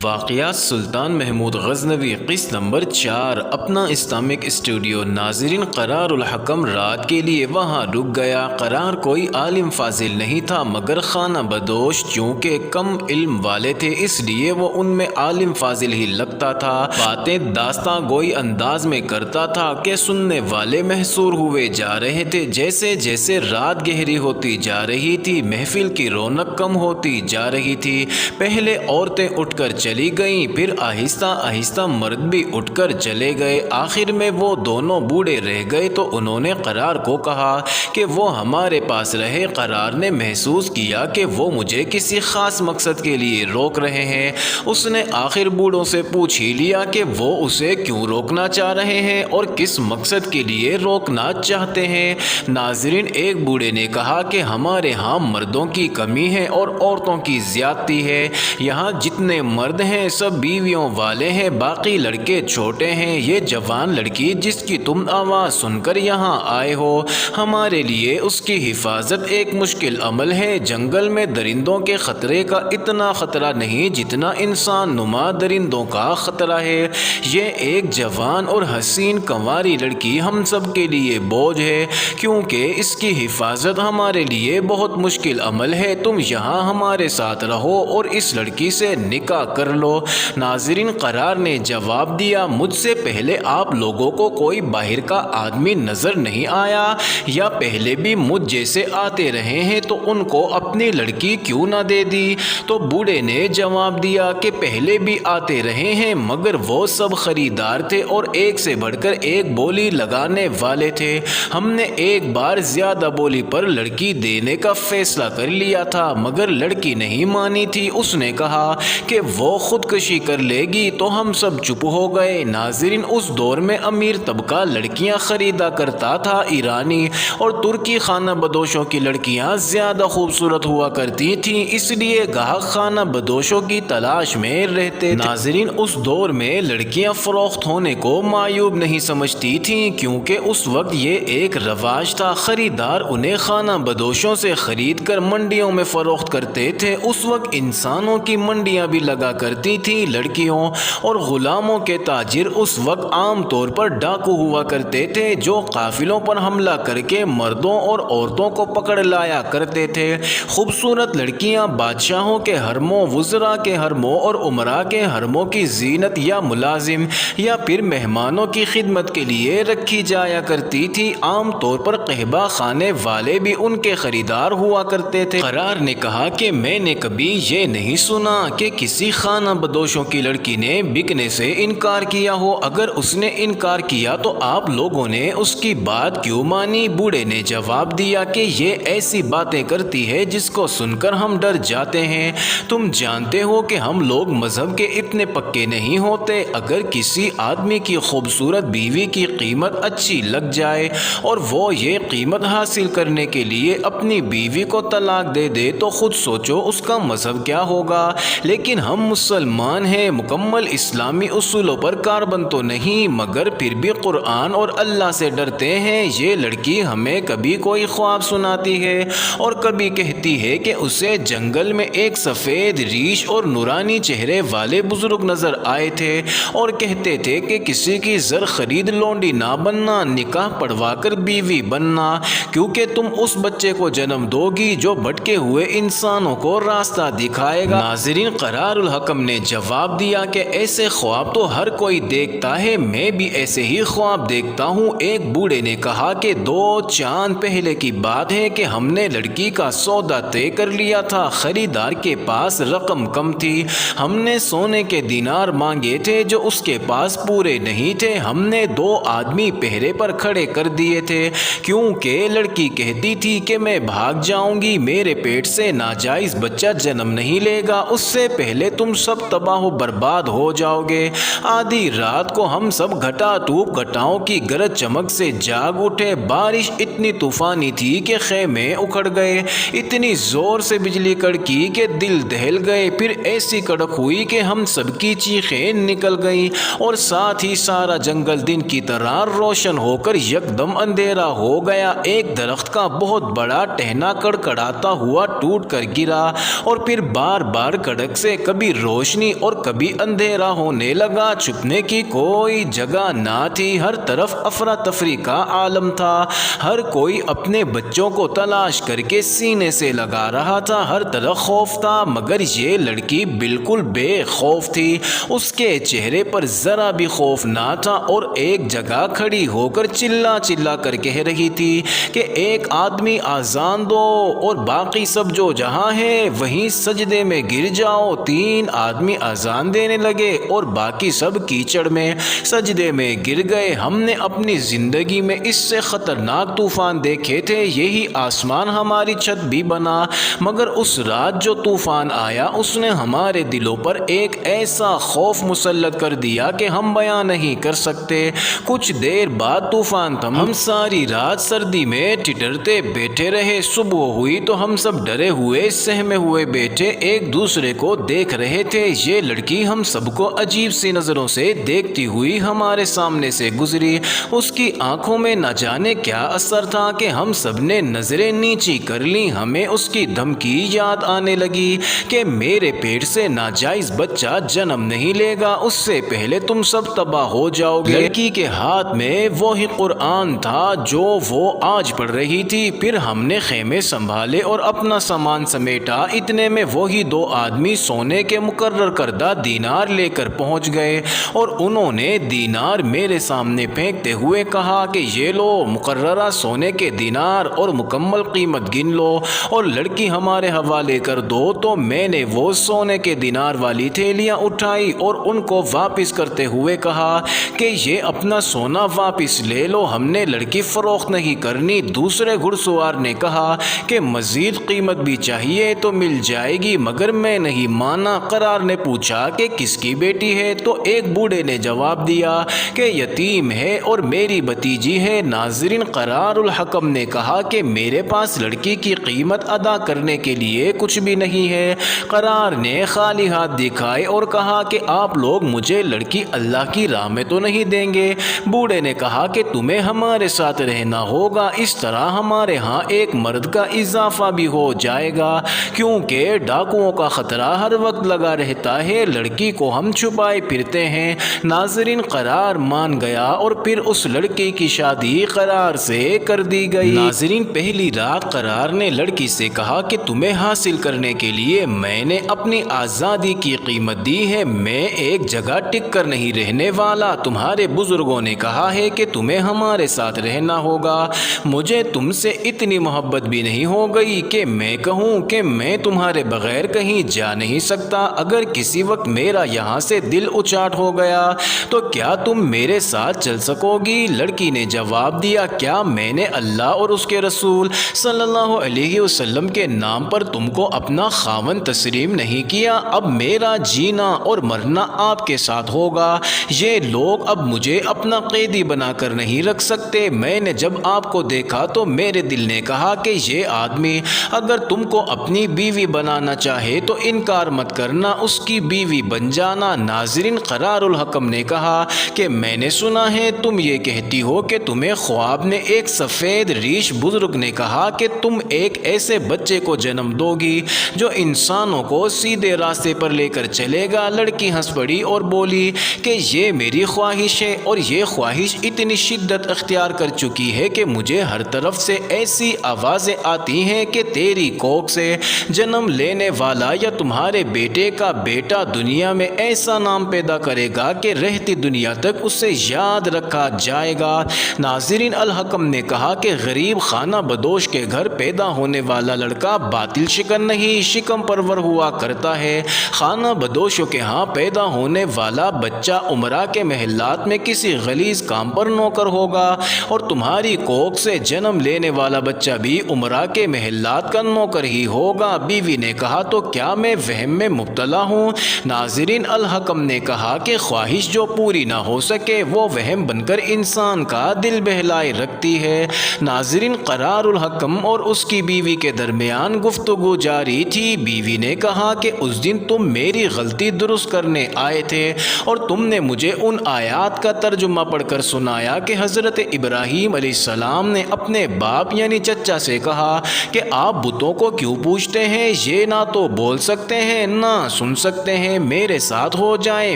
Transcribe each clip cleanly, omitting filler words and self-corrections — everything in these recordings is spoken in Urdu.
واقعات سلطان محمود غزنوی قسط نمبر 4 اپنا اسلامک اسٹوڈیو۔ ناظرین، قرار الحکم رات کے لیے وہاں رک گیا۔ قرار کوئی عالم فاضل نہیں تھا مگر خانہ بدوش، چونکہ کم علم والے تھے اس لیے وہ ان میں عالم فاضل ہی لگتا تھا۔ باتیں داستاں گوئی انداز میں کرتا تھا کہ سننے والے محصور ہوئے جا رہے تھے۔ جیسے جیسے رات گہری ہوتی جا رہی تھی محفل کی رونق کم ہوتی جا رہی تھی۔ پہلے عورتیں اٹھ کر چلی گئیں، پھر آہستہ آہستہ مرد بھی اٹھ کر چلے گئے۔ آخر میں وہ دونوں بوڑھے رہ گئے تو انہوں نے قرار کو کہا کہ وہ ہمارے پاس رہے۔ قرار نے محسوس کیا کہ وہ مجھے کسی خاص مقصد کے لیے روک رہے ہیں۔ اس نے آخر بوڑھوں سے پوچھ ہی لیا کہ وہ اسے کیوں روکنا چاہ رہے ہیں اور کس مقصد کے لیے روکنا چاہتے ہیں۔ ناظرین، ایک بوڑھے نے کہا کہ ہمارے ہاں مردوں کی کمی ہے اور عورتوں کی زیادتی ہے۔ یہاں جتنے مرد ہیں سب بیویوں والے ہیں، باقی لڑکے چھوٹے ہیں۔ یہ جوان لڑکی جس کی تم آواز سن کر یہاں آئے ہو، ہمارے لیے اس کی حفاظت ایک مشکل عمل ہے۔ جنگل میں درندوں کے خطرے کا اتنا خطرہ نہیں جتنا انسان نما درندوں کا خطرہ ہے۔ یہ ایک جوان اور حسین کنواری لڑکی ہم سب کے لیے بوجھ ہے، کیونکہ اس کی حفاظت ہمارے لیے بہت مشکل عمل ہے۔ تم یہاں ہمارے ساتھ رہو اور اس لڑکی سے نکاح کر لو۔ ناظرین، قرار نے جواب دیا، مجھ سے پہلے آپ لوگوں کو کوئی باہر کا آدمی نظر نہیں آیا یا پہلے بھی مجھ جیسے آتے رہے ہیں تو ان کو اپنی لڑکی کیوں نہ دے دی؟ تو بوڑھے نے جواب دیا کہ پہلے بھی آتے رہے ہیں مگر وہ سب خریدار تھے اور ایک سے بڑھ کر ایک بولی لگانے والے تھے۔ ہم نے ایک بار زیادہ بولی پر لڑکی دینے کا فیصلہ کر لیا تھا مگر لڑکی نہیں مانی تھی۔ اس نے کہا کہ وہ خودکشی کر لے گی تو ہم سب چپ ہو گئے۔ ناظرین، اس دور میں امیر طبقہ لڑکیاں خریدا کرتا تھا۔ ایرانی اور ترکی خانہ بدوشوں کی لڑکیاں زیادہ خوبصورت ہوا کرتی تھیں، اس لیے گاہک خانہ بدوشوں کی تلاش میں رہتے تھے۔ ناظرین، اس دور میں لڑکیاں فروخت ہونے کو معیوب نہیں سمجھتی تھیں کیونکہ اس وقت یہ ایک رواج تھا۔ خریدار انہیں خانہ بدوشوں سے خرید کر منڈیوں میں فروخت کرتے تھے۔ اس وقت انسانوں کی منڈیاں بھی لگا کرتی تھیں۔ لڑکیوں اور غلاموں کے تاجر اس وقت عام طور پر ڈاکو ہوا کرتے تھے جو قافلوں پر حملہ کر کے مردوں اور عورتوں کو پکڑ لایا کرتے تھے۔ خوبصورت لڑکیاں بادشاہوں کے حرموں، وزراء کے حرموں اور امراء کے حرموں کی زینت یا ملازم یا پھر مہمانوں کی خدمت کے لیے رکھی جایا کرتی تھی۔ عام طور پر قہبہ خانے والے بھی ان کے خریدار ہوا کرتے تھے۔ قرار نے کہا کہ میں نے کبھی یہ نہیں سنا کہ کسی خانہ بدوشوں کی لڑکی نے بکنے سے انکار کیا ہو۔ اگر اس نے انکار کیا تو آپ لوگوں نے اس کی بات کیوں مانی؟ بوڑھے نے جواب دیا کہ یہ ایسی باتیں کرتی ہے جس کو سن کر ہم ڈر جاتے ہیں۔ تم جانتے ہو کہ ہم لوگ مذہب کے اتنے پکے نہیں ہوتے۔ اگر کسی آدمی کی خوبصورت بیوی کی قیمت اچھی لگ جائے اور وہ یہ قیمت حاصل کرنے کے لیے اپنی بیوی کو طلاق دے دے تو خود سوچو اس کا مذہب کیا ہوگا۔ لیکن ہم مسلمان ہیں، مکمل اسلامی اصولوں پر کاربند تو نہیں مگر پھر بھی قرآن اور اللہ سے ڈرتے ہیں۔ یہ لڑکی ہمیں کبھی کوئی خواب سناتی ہے اور کبھی کہتی ہے کہ اسے جنگل میں ایک سفید ریش اور نورانی چہرے والے بزرگ نظر آئے تھے اور کہتے تھے کہ کسی کی زر خرید لونڈی نہ بننا، نکاح پڑھوا کر بیوی بننا، کیونکہ تم اس بچے کو جنم دو گی جو بھٹکے ہوئے انسانوں کو راستہ دکھائے گا۔ ناظرین، قرار الحکم نے جواب دیا کہ ایسے خواب تو ہر کوئی دیکھتا ہے، میں بھی ایسے ہی خواب دیکھتا ہوں۔ ایک بوڑھے نے کہا کہ 2 چاند پہلے کی بات ہے کہ ہم نے لڑکی کا سودا طے کر لیا تھا۔ خریدار کے پاس رقم کم تھی، ہم نے سونے کے دینار مانگے تھے جو اس کے پاس پورے نہیں تھے۔ ہم نے 2 آدمی پہرے پر کھڑے کر دیے تھے کیونکہ لڑکی کہتی تھی کہ میں بھاگ جاؤں گی، میرے پیٹ سے ناجائز بچہ جنم نہیں لے گا، اس سے پہلے تم سب تباہ و برباد ہو جاؤ گے۔ آدھی رات کو ہم سب گھٹا ٹوپ گھٹاؤں کی گرج چمک سے جاگ اٹھے۔ بارش اتنی طوفانی تھی کہ خیمے اکھڑ گئے، اتنی زور سے بجلی کڑکی کہ دل دہل گئے، پھر ایسی کڑک ہوئی کہ ہم سب کی چیخیں نکل گئیں اور ساتھ ہی سارا جنگل دن کی طرح روشن ہو کر یکدم اندھیرا ہو گیا۔ ایک درخت کا بہت بڑا ٹہنا کڑکڑاتا ہوا ٹوٹ کر گرا اور پھر بار بار کڑک سے کبھی رو روشنی اور کبھی اندھیرا ہونے لگا، چھپنے کی کوئی جگہ نہ تھی، ہر طرف افراتفری کا عالم تھا، ہر کوئی اپنے بچوں کو تلاش کر کے سینے سے لگا رہا تھا، ہر طرف خوف تھا، مگر یہ لڑکی بالکل بے خوف تھی، اس کے چہرے پر ذرا بھی خوف نہ تھا، اور ایک جگہ کھڑی ہو کر چلا چلا کر کہہ رہی تھی کہ ایک آدمی آذان دو اور باقی سب جو جہاں ہے وہیں سجدے میں گر جاؤ۔ 3 آدمی آذان دینے لگے اور باقی سب کیچڑ میں سجدے میں گر گئے۔ ہم نے اپنی زندگی میں اس سے خطرناک طوفان دیکھے تھے، یہی آسمان ہماری چھت بھی بنا، مگر اس رات جو طوفان آیا اس نے ہمارے دلوں پر ایک ایسا خوف مسلط کر دیا کہ ہم بیان نہیں کر سکتے۔ کچھ دیر بعد طوفان تھما، ہم ساری رات سردی میں ٹھٹھرتے بیٹھے رہے، صبح ہوئی تو ہم سب ڈرے ہوئے سہمے ہوئے بیٹھے ایک دوسرے کو دیکھ رہے تھے۔ یہ لڑکی ہم سب کو عجیب سی نظروں سے دیکھتی ہوئی ہمارے سامنے سے گزری، اس کی آنکھوں میں نہ جانے کیا اثر تھا کہ ہم سب نے نظریں نیچی کر لیں۔ ہمیں اس کی دھمکی یاد آنے لگی کہ میرے پیٹ سے ناجائز بچہ جنم نہیں لے گا، اس سے پہلے تم سب تباہ ہو جاؤ گے۔ لڑکی کے ہاتھ میں وہی قرآن تھا جو وہ آج پڑھ رہی تھی۔ پھر ہم نے خیمے سنبھالے اور اپنا سامان سمیٹا، اتنے میں وہی 2 آدمی سونے کے مقرر کردہ دینار لے کر پہنچ گئے، اور انہوں نے دینار میرے سامنے پھینکتے ہوئے کہا کہ یہ لو مقررہ سونے کے دینار اور مکمل قیمت گن لو اور لڑکی ہمارے حوالے کر دو۔ تو میں نے وہ سونے کے دینار والی تھیلیاں اٹھائی اور ان کو واپس کرتے ہوئے کہا کہ یہ اپنا سونا واپس لے لو، ہم نے لڑکی فروخت نہیں کرنی۔ دوسرے گھڑ سوار نے کہا کہ مزید قیمت بھی چاہیے تو مل جائے گی، مگر میں نہیں مانا۔ قرار نے پوچھا کہ کس کی بیٹی ہے، تو ایک بوڑھے نے جواب دیا کہ یتیم ہے اور میری بھتیجی ہے۔ ناظرین، قرار الحکم نے کہا کہ میرے پاس لڑکی کی قیمت ادا کرنے کے لیے کچھ بھی نہیں ہے۔ قرار نے خالی ہاتھ دکھائے اور کہا کہ آپ لوگ مجھے لڑکی اللہ کی راہ میں تو نہیں دیں گے؟ بوڑھے نے کہا کہ تمہیں ہمارے ساتھ رہنا ہوگا، اس طرح ہمارے ہاں ایک مرد کا اضافہ بھی ہو جائے گا، کیونکہ ڈاکوؤں کا خطرہ ہر وقت لگا رہتا ہے، لڑکی کو ہم چھپائے پھرتے ہیں۔ ناظرین، قرار مان گیا اور پھر اس لڑکی کی شادی قرار سے کر دی گئی۔ ناظرین، پہلی رات قرار نے لڑکی سے کہا کہ تمہیں حاصل کرنے کے لیے میں نے اپنی آزادی کی قیمت دی ہے، میں ایک جگہ ٹک کر نہیں رہنے والا، تمہارے بزرگوں نے کہا ہے کہ تمہیں ہمارے ساتھ رہنا ہوگا، مجھے تم سے اتنی محبت بھی نہیں ہو گئی کہ میں کہوں کہ میں تمہارے بغیر کہیں جا نہیں سکتا، اگر کسی وقت میرا یہاں سے دل اچاٹ ہو گیا تو کیا تم میرے ساتھ چل سکو گی؟ لڑکی نے جواب دیا، کیا میں نے اللہ اور اس کے رسول صلی اللہ علیہ وسلم کے نام پر تم کو اپنا خاوند تسلیم نہیں کیا؟ اب میرا جینا اور مرنا آپ کے ساتھ ہوگا، یہ لوگ اب مجھے اپنا قیدی بنا کر نہیں رکھ سکتے۔ میں نے جب آپ کو دیکھا تو میرے دل نے کہا کہ یہ آدمی اگر تم کو اپنی بیوی بنانا چاہے تو انکار مت کرنا، اس کی بیوی بن جانا۔ ناظرین، قرار الحکم نے کہا کہ میں نے سنا ہے تم یہ کہتی ہو کہ تمہیں خواب نے ایک سفید ریش بزرگ نے کہا کہ تم ایک ایسے بچے کو جنم دو گی جو انسانوں کو سیدھے راستے پر لے کر چلے گا۔ لڑکی ہنس پڑی اور بولی کہ یہ میری خواہش ہے، اور یہ خواہش اتنی شدت اختیار کر چکی ہے کہ مجھے ہر طرف سے ایسی آوازیں آتی ہیں کہ تیری کوکھ سے جنم لینے والا یا تمہارے بیٹے کا بیٹا دنیا میں ایسا نام پیدا کرے گا کہ رہتی دنیا تک اسے یاد رکھا جائے گا۔ ناظرین، الحکم نے کہا کہ غریب خانہ بدوش کے گھر پیدا ہونے والا لڑکا باطل شکن نہیں، شکم پرور ہوا کرتا ہے۔ خانہ بدوشوں کے ہاں پیدا ہونے والا بچہ عمرہ کے محلات میں کسی غلیظ کام پر نوکر ہوگا، اور تمہاری کوکھ سے جنم لینے والا بچہ بھی عمرہ کے محلات کا نوکر ہی ہوگا۔ بیوی نے کہا تو کیا میں وہم میں مبتلا ہوں؟ ناظرین، الحکم نے کہا کہ خواہش جو پوری نہ ہو سکے وہ وہم بن کر انسان کا دل بہلائے رکھتی ہے۔ ناظرین، قرار الحکم اور اس کی بیوی کے درمیان گفتگو جاری تھی۔ بیوی نے کہا کہ اس دن تم میری غلطی درست کرنے آئے تھے اور تم نے مجھے ان آیات کا ترجمہ پڑھ کر سنایا کہ حضرت ابراہیم علیہ السلام نے اپنے باپ یعنی چچا سے کہا کہ آپ بتوں کو کیوں پوجتے ہیں؟ یہ نہ تو بول سکتے ہیں نہ سن سکتے ہیں میرے ساتھ ہو جائیں،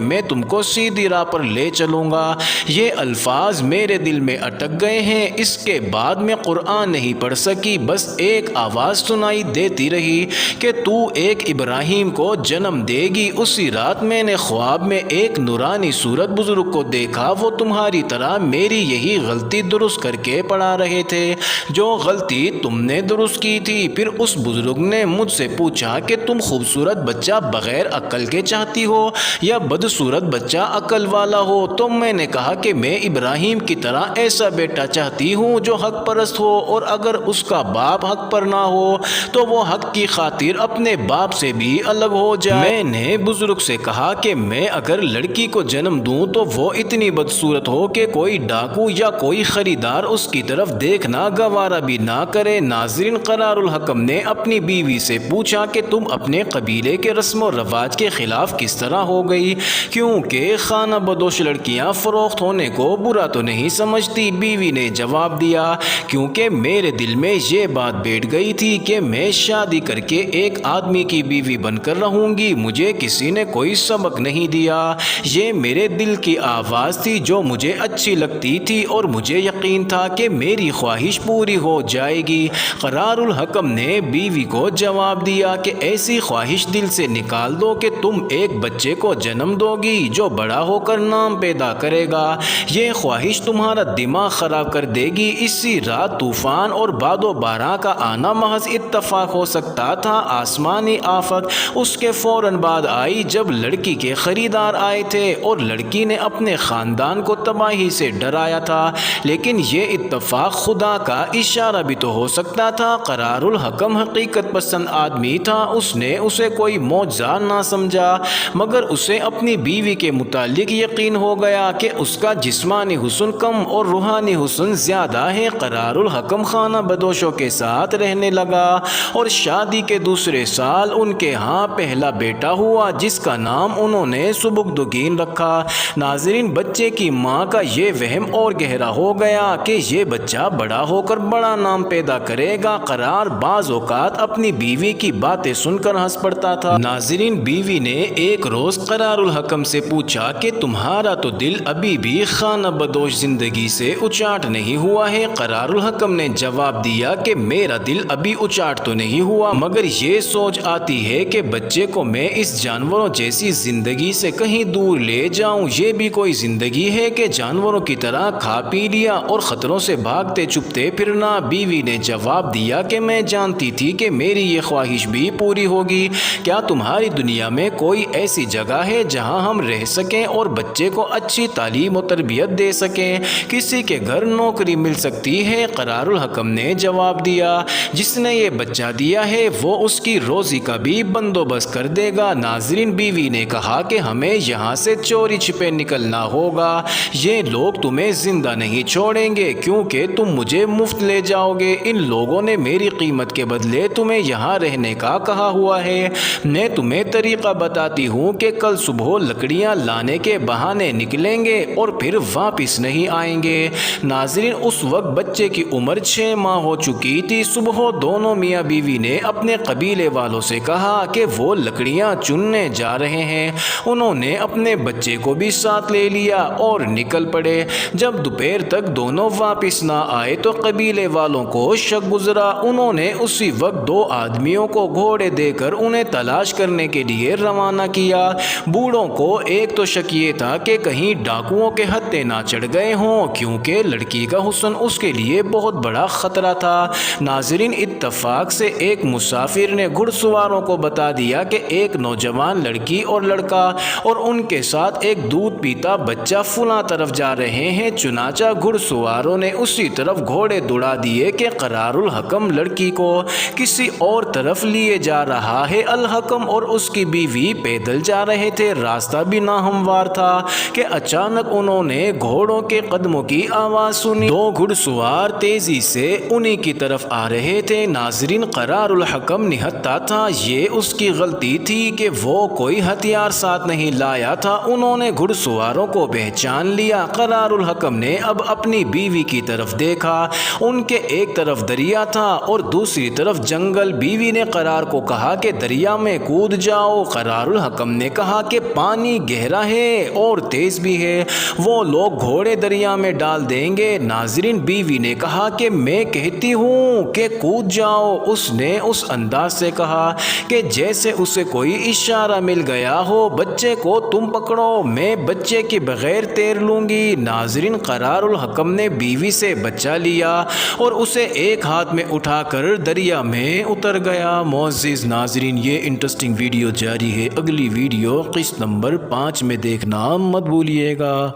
میں تم کو سیدھی راہ پر لے چلوں گا۔ یہ الفاظ میرے دل میں اٹک گئے ہیں۔ اس کے بعد میں قرآن نہیں پڑھ سکی، بس ایک آواز سنائی دیتی رہی کہ تو ایک ابراہیم کو جنم دے گی۔ اسی رات میں نے خواب میں ایک نورانی صورت بزرگ کو دیکھا، وہ تمہاری طرح میری یہی غلطی درست کر کے پڑھا رہے تھے جو غلطی تم نے درست کی تھی۔ پھر اس بزرگ نے مجھ سے پوچھا کہ تم خوبصورت بچہ بغیر عقل کے چاہتی ہو یا بدصورت بچہ عقل والا ہو؟ تو میں نے کہا کہ میں ابراہیم کی طرح ایسا بیٹا چاہتی ہوں جو حق پرست ہو، اور اگر اس کا باپ حق پر نہ ہو تو وہ حق کی خاطر اپنے باپ سے بھی الگ ہو جائے۔ میں نے بزرگ سے کہا کہ میں اگر لڑکی کو جنم دوں تو وہ اتنی بدصورت ہو کہ کوئی ڈاکو یا کوئی خریدار اس کی طرف دیکھنا گوارا بھی نہ کرے۔ ناظرین، قرار الحکم نے اپنی بیوی سے پوچھا کہ تم اپنے قبیلے کے رسم و رواج کے خلاف کس طرح ہو گئی، کیونکہ خانہ بدوش لڑکیاں فروخت ہونے کو برا تو نہیں سمجھتی؟ بیوی نے جواب دیا، کیونکہ میرے دل میں یہ بات بیٹھ گئی تھی کہ میں شادی کر کے ایک آدمی کی بیوی بن کر رہوں گی، مجھے کسی نے کوئی سبق نہیں دیا، یہ میرے دل کی آواز تھی جو مجھے اچھی لگتی تھی اور مجھے یقین تھا کہ میری خواہش پوری ہو جائے گی۔ قرار الحکم نے بیوی کو جواب دیا کہ ایسی خواہش دل سے نکال دو کہ تم ایک بچے کو جنم دو گی جو بڑا ہو کر نام پیدا کرے گا، یہ خواہش تمہارا دماغ خراب کر دے گی۔ اسی رات طوفان اور باد و باران کا آنا محض اتفاق ہو سکتا تھا، آسمانی آفت اس کے فوراً بعد آئی جب لڑکی کے خریدار آئے تھے اور لڑکی نے اپنے خاندان کو تباہی سے ڈرایا تھا، لیکن یہ اتفاق خدا کا اشارہ بھی تو ہو سکتا تھا۔ قرار الحکم حقیقت پسند آدمی تھا، اس نے اسے کوئی معجزہ نہ سمجھا، مگر اسے اپنی بیوی کے متعلق یقین ہو گیا کہ اس کا جسمانی حسن کم اور روحانی حسن زیادہ ہے۔ قرار الحکم خانہ بدوشوں کے ساتھ رہنے لگا اور شادی کے دوسرے سال ان کے ہاں پہلا بیٹا ہوا جس کا نام انہوں نے سبکدگین رکھا۔ ناظرین، بچے کی ماں کا یہ وہم اور گہرا ہو گیا کہ یہ بچہ بڑا ہو کر بڑا نام پیدا کرے گا۔ قرار بعض اوقات اپنی بیوی کی باتیں سن کر ہنس پڑتا تھا۔ ناظرین، بیوی نے ایک روز قرار الحکم سے پوچھا کہ تمہارا تو دل ابھی بھی خانہ بدوش زندگی سے اچاٹ نہیں ہوا ہے؟ قرار الحکم نے جواب دیا کہ میرا دل ابھی اچاٹ تو نہیں ہوا، مگر یہ سوچ آتی ہے کہ بچے کو میں اس جانوروں جیسی زندگی سے کہیں دور لے جاؤں۔ یہ بھی کوئی زندگی ہے کہ جانوروں کی طرح کھا پی لیا اور خطروں سے بھاگتے چھپتے پھرنا؟ بیوی نے جواب دیا کہ میں جانتی تھی کہ میری یہ خواہش بھی پوری ہوگی۔ کیا تمہاری دنیا میں کوئی ایسی جگہ ہے جہاں ہم رہ سکیں اور بچے کو اچھی تعلیم و تربیت دے سکیں؟ کسی کے گھر نوکری مل سکتی ہے؟ قرار الحکم نے جواب دیا، جس نے یہ بچہ دیا ہے وہ اس کی روزی کا بھی بندوبست کر دے گا۔ ناظرین، بیوی نے کہا کہ ہمیں یہاں سے چوری چھپے نکلنا ہوگا، یہ لوگ تمہیں زندہ نہیں چھوڑیں گے کیونکہ تم مجھے مفت لے جاؤ گے۔ ان لوگوں نے میری قیمت کے بدلے تمہیں یہاں رہنے کا کہا ہوا ہے۔ میں تمہیں طریقہ بتاتی ہوں کہ کل صبح لکڑیاں لانے کے بہانے نکلیں گے اور پھر واپس نہیں آئیں گے۔ ناظرین، اس وقت بچے کی عمر 6 ماہ ہو چکی تھی۔ صبح دونوں میاں بیوی نے اپنے قبیلے والوں سے کہا کہ وہ لکڑیاں چننے جا رہے ہیں۔ انہوں نے اپنے بچے کو بھی ساتھ لے لیا اور نکل پڑے۔ جب دوپہر تک دونوں واپس نہ آئے تو قبیلے والوں کو شک گزرا۔ انہوں نے اسی وقت 2 آدمیوں کو گھوڑے دے کر انہیں تلاش کرنے کے لیے روانہ کیا۔ بوڑھوں کو ایک تو شک یہ تھا کہ کہیں ڈاکوؤں کے ہتھے نہ چڑھ گئے ہوں، کیونکہ لڑکی کا حسن اس کے لیے بہت بڑا خطرہ تھا۔ ناظرین، اتفاق سے ایک مسافر نے گھڑ سواروں کو بتا دیا کہ ایک نوجوان لڑکی اور لڑکا اور ان کے ساتھ ایک دودھ پیتا بچہ فلاں طرف جا رہے ہیں۔ چنانچہ گھڑ سواروں نے اسی طرف گھوڑے دوڑا دیے کہ قرار الحکم لڑکی کو کسی اور طرف لیے جا رہا ہے۔ الحکم اور اس کی بیوی پیدل جا رہے تھے، راستہ بھی ناہموار تھا کہ اچانک انہوں نے گھوڑوں کے قدموں کی آواز سنی۔ 2 گھڑ سوار تیزی سے انہی کی طرف آ رہے تھے۔ ناظرین، قرار الحکم نہتا تھا یہ اس کی غلطی تھی کہ وہ کوئی ہتھیار ساتھ نہیں لایا تھا۔ انہوں نے گھڑ سواروں کو پہچان لیا۔ قرار الحکم نے اب اپنی بیوی کی طرف دیکھا، ان کے ایک طرف دریا تھا اور دوسری طرف جنگل۔ بیوی نے قرار کو کہا کہ دریا میں کود جاؤ۔ قرار الحکم نے کہا کہ پانی گہرا ہے اور تیز بھی ہے، وہ لوگ گھوڑے دریا میں ڈال دیں گے۔ ناظرین، بیوی نے کہا کہ میں کہتی ہوں کہ کود جاؤ۔ اس نے اس انداز سے کہا کہ جیسے اسے کوئی اشارہ مل گیا ہو، بچے کو تم پکڑو، میں بچے کے بغیر تیر لوں گی۔ ناظرین، قرار الحکم نے بیوی سے بچہ لیا اور اسے ایک ہاتھ میں اٹھا کر دریا میں اتر گیا۔ معزز ناظرین، یہ انٹرسٹنگ ویڈیو جاری ہے، اگلی ویڈیو قسط نمبر 5 میں دیکھنا مت بھولیے گا۔